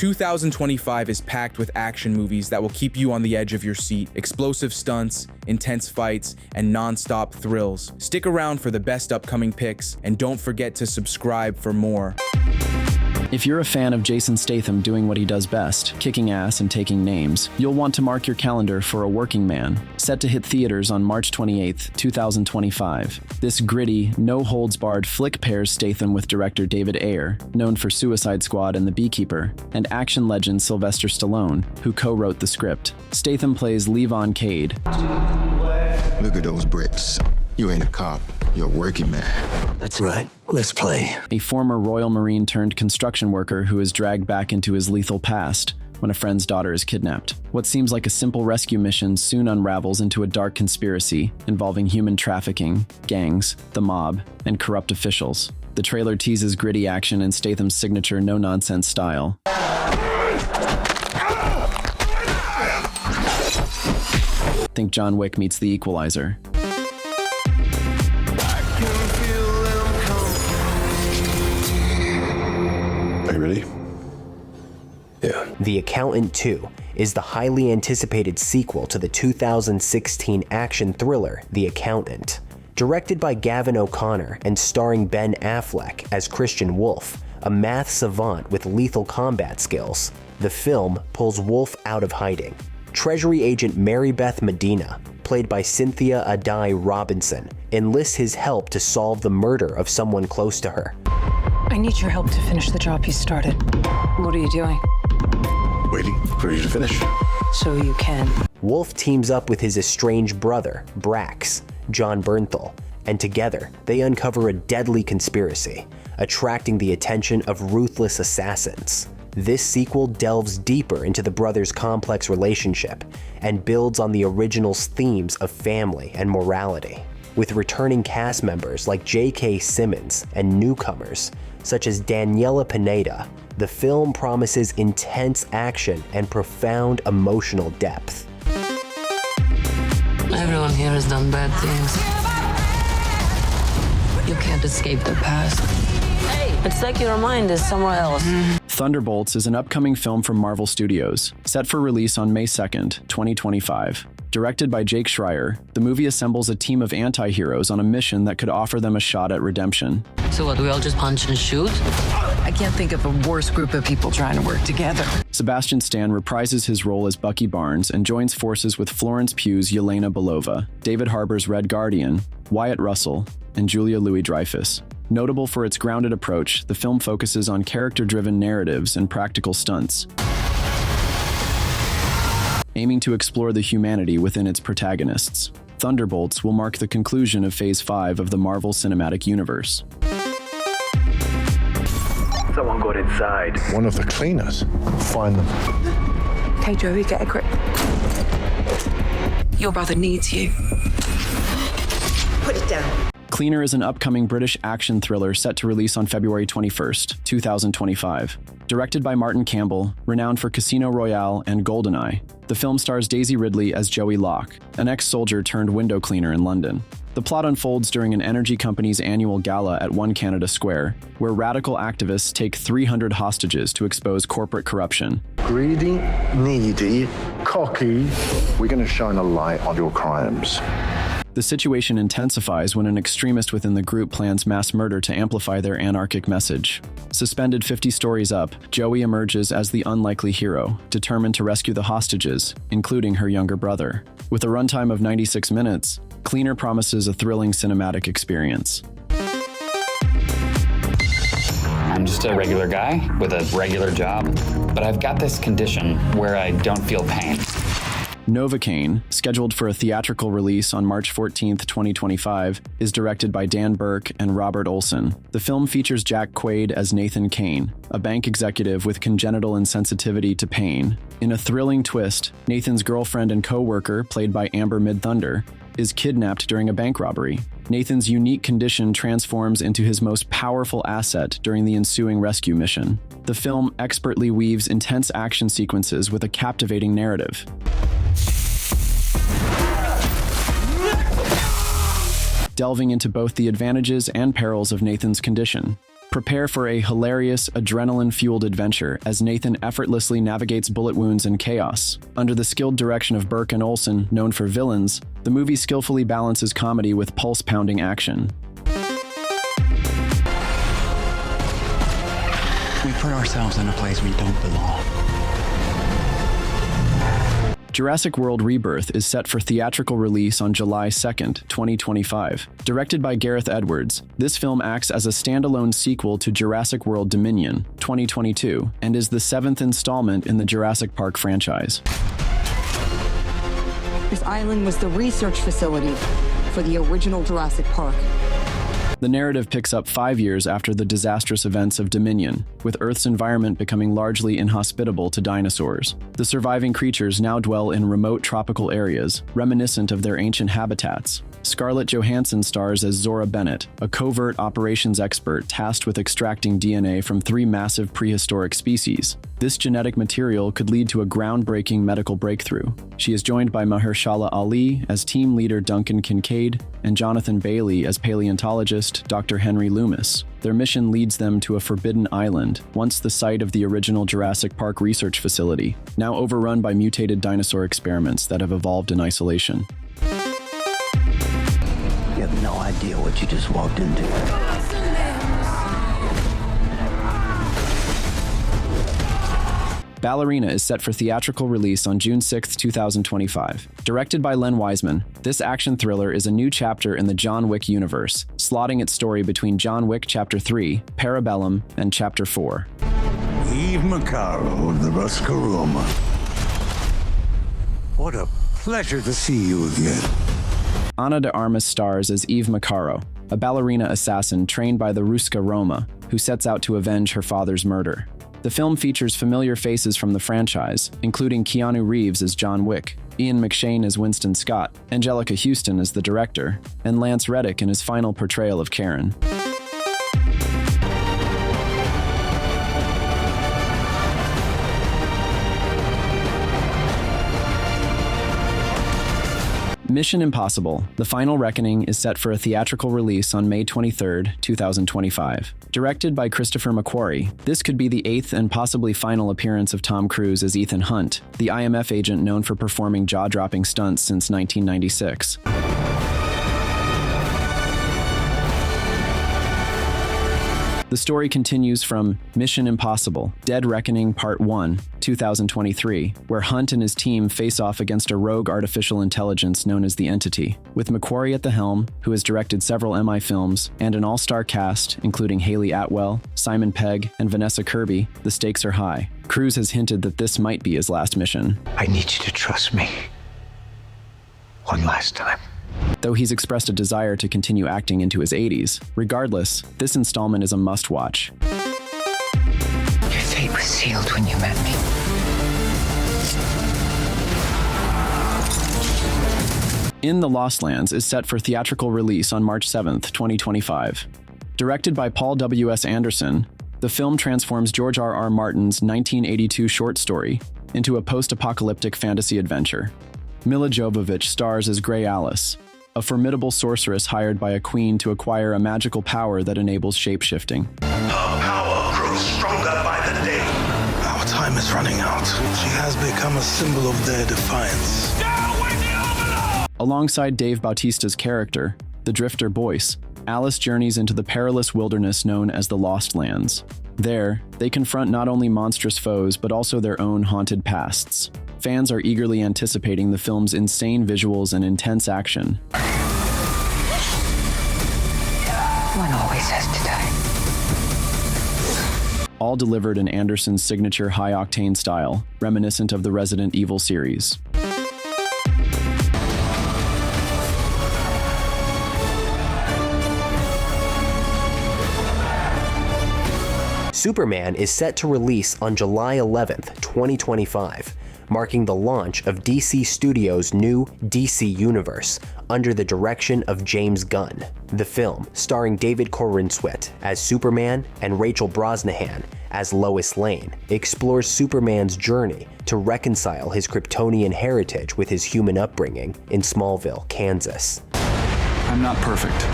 2025 is packed with action movies that will keep you on the edge of your seat, explosive stunts, intense fights, and non-stop thrills. Stick around for the best upcoming picks, and don't forget to subscribe for more. If you're a fan of Jason Statham doing what he does best, kicking ass and taking names, you'll want to mark your calendar for A Working Man, set to hit theaters on March 28, 2025. This gritty, no-holds-barred flick pairs Statham with director David Ayer, known for Suicide Squad and The Beekeeper, and action legend Sylvester Stallone, who co-wrote the script. Statham plays Levon Cade. Look at those bricks. You ain't a cop, you're a working man. That's right. Let's play. A former Royal Marine turned construction worker who is dragged back into his lethal past when a friend's daughter is kidnapped. What seems like a simple rescue mission soon unravels into a dark conspiracy involving human trafficking, gangs, the mob, and corrupt officials. The trailer teases gritty action in Statham's signature no-nonsense style. Think John Wick meets The Equalizer. Are you ready? Yeah. The Accountant 2 is the highly anticipated sequel to the 2016 action thriller The Accountant. Directed by Gavin O'Connor and starring Ben Affleck as Christian Wolf, a math savant with lethal combat skills, the film pulls Wolf out of hiding. Treasury agent Mary Beth Medina, played by Cynthia Adai Robinson, enlists his help to solve the murder of someone close to her. I need your help to finish the job you started. What are you doing? Waiting for you to finish. So you can. Wolf teams up with his estranged brother, Brax, John Bernthal, and together they uncover a deadly conspiracy, attracting the attention of ruthless assassins. This sequel delves deeper into the brothers' complex relationship and builds on the original's themes of family and morality. With returning cast members like J.K. Simmons and newcomers such as Daniela Pineda, the film promises intense action and profound emotional depth. Everyone here has done bad things. You can't escape the past. Hey, it's like your mind is somewhere else. Thunderbolts is an upcoming film from Marvel Studios, set for release on May 2nd, 2025. Directed by Jake Schreier, the movie assembles a team of anti-heroes on a mission that could offer them a shot at redemption. So what, we all just punch and shoot? I can't think of a worse group of people trying to work together. Sebastian Stan reprises his role as Bucky Barnes and joins forces with Florence Pugh's Yelena Belova, David Harbour's Red Guardian, Wyatt Russell, and Julia Louis-Dreyfus. Notable for its grounded approach, the film focuses on character-driven narratives and practical stunts, aiming to explore the humanity within its protagonists. Thunderbolts will mark the conclusion of Phase 5 of the Marvel Cinematic Universe. Someone got inside. One of the cleaners. Find them. Okay, Joey, get a grip. Your brother needs you. Put it down. Cleaner is an upcoming British action thriller set to release on February 21st, 2025. Directed by Martin Campbell, renowned for Casino Royale and GoldenEye, the film stars Daisy Ridley as Joey Locke, an ex-soldier turned window cleaner in London. The plot unfolds during an energy company's annual gala at One Canada Square, where radical activists take 300 hostages to expose corporate corruption. Greedy, needy, cocky. We're going to shine a light on your crimes. The situation intensifies when an extremist within the group plans mass murder to amplify their anarchic message. Suspended 50 stories up, Joey emerges as the unlikely hero, determined to rescue the hostages, including her younger brother. With a runtime of 96 minutes, Cleaner promises a thrilling cinematic experience. I'm just a regular guy with a regular job, but I've got this condition where I don't feel pain. Novocaine, scheduled for a theatrical release on March 14, 2025, is directed by Dan Burke and Robert Olson. The film features Jack Quaid as Nathan Kane, a bank executive with congenital insensitivity to pain. In a thrilling twist, Nathan's girlfriend and co-worker, played by Amber Midthunder, is kidnapped during a bank robbery. Nathan's unique condition transforms into his most powerful asset during the ensuing rescue mission. The film expertly weaves intense action sequences with a captivating narrative. Delving into both the advantages and perils of Nathan's condition. Prepare for a hilarious, adrenaline-fueled adventure as Nathan effortlessly navigates bullet wounds and chaos. Under the skilled direction of Burke and Olsen, known for villains, the movie skillfully balances comedy with pulse-pounding action. We put ourselves in a place we don't belong. Jurassic World Rebirth is set for theatrical release on July 2nd, 2025. Directed by Gareth Edwards, this film acts as a standalone sequel to Jurassic World Dominion, 2022, and is the 7th installment in the Jurassic Park franchise. This island was the research facility for the original Jurassic Park. The narrative picks up 5 years after the disastrous events of Dominion, with Earth's environment becoming largely inhospitable to dinosaurs. The surviving creatures now dwell in remote tropical areas, reminiscent of their ancient habitats. Scarlett Johansson stars as Zora Bennett, a covert operations expert tasked with extracting DNA from 3 massive prehistoric species. This genetic material could lead to a groundbreaking medical breakthrough. She is joined by Mahershala Ali as team leader Duncan Kincaid and Jonathan Bailey as paleontologist Dr. Henry Loomis. Their mission leads them to a forbidden island, once the site of the original Jurassic Park research facility, now overrun by mutated dinosaur experiments that have evolved in isolation. You have no idea what you just walked into. Ballerina is set for theatrical release on June 6, 2025. Directed by Len Wiseman, this action thriller is a new chapter in the John Wick universe, slotting its story between John Wick Chapter 3, Parabellum, and Chapter 4. Eve Macaro of the Ruscaroma. What a pleasure to see you again. Ana de Armas stars as Eve Macaro, a ballerina assassin trained by the Ruscaroma, who sets out to avenge her father's murder. The film features familiar faces from the franchise, including Keanu Reeves as John Wick, Ian McShane as Winston Scott, Angelica Houston as the director, and Lance Reddick in his final portrayal of Karen. Mission Impossible: The Final Reckoning is set for a theatrical release on May 23, 2025. Directed by Christopher McQuarrie, this could be the 8th and possibly final appearance of Tom Cruise as Ethan Hunt, the IMF agent known for performing jaw-dropping stunts since 1996. The story continues from Mission Impossible: Dead Reckoning Part 1, 2023, where Hunt and his team face off against a rogue artificial intelligence known as the Entity. With McQuarrie at the helm, who has directed several MI films, and an all-star cast, including Haley Atwell, Simon Pegg, and Vanessa Kirby, the stakes are high. Cruise has hinted that this might be his last mission. I need you to trust me. One last time. Though he's expressed a desire to continue acting into his 80s. Regardless, this installment is a must-watch. Your fate was sealed when you met me. In the Lost Lands is set for theatrical release on March 7th, 2025. Directed by Paul W.S. Anderson, the film transforms George R.R. Martin's 1982 short story into a post-apocalyptic fantasy adventure. Mila Jovovich stars as Grey Alice, a formidable sorceress hired by a queen to acquire a magical power that enables shape-shifting. Her power grows stronger by the day. Our time is running out. She has become a symbol of their defiance. Alongside Dave Bautista's character, the drifter Boyce, Alice journeys into the perilous wilderness known as the Lost Lands. There, they confront not only monstrous foes but also their own haunted pasts. Fans are eagerly anticipating the film's insane visuals and intense action. One always has to die. All delivered in Anderson's signature high-octane style, reminiscent of the Resident Evil series. Superman is set to release on July 11th, 2025, marking the launch of DC Studios' new DC Universe under the direction of James Gunn. The film, starring David Corenswet as Superman and Rachel Brosnahan as Lois Lane, explores Superman's journey to reconcile his Kryptonian heritage with his human upbringing in Smallville, Kansas. I'm not perfect.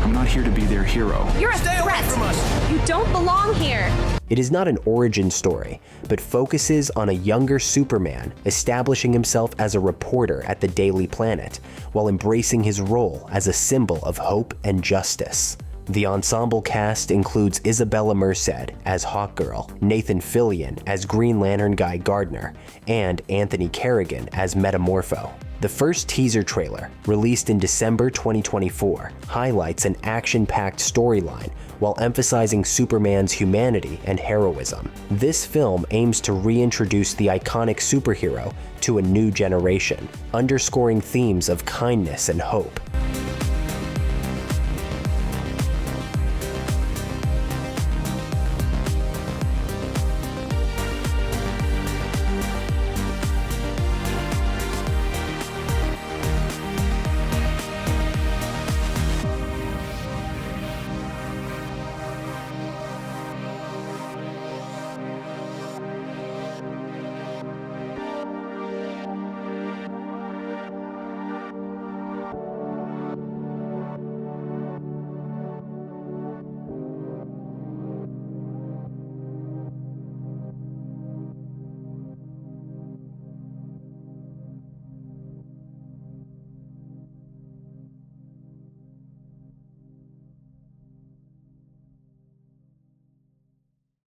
I'm not here to be their hero. You're a threat. You don't belong here. It is not an origin story, but focuses on a younger Superman establishing himself as a reporter at the Daily Planet, while embracing his role as a symbol of hope and justice. The ensemble cast includes Isabella Merced as Hawkgirl, Nathan Fillion as Green Lantern Guy Gardner, and Anthony Carrigan as Metamorpho. The first teaser trailer, released in December 2024, highlights an action-packed storyline while emphasizing Superman's humanity and heroism. This film aims to reintroduce the iconic superhero to a new generation, underscoring themes of kindness and hope,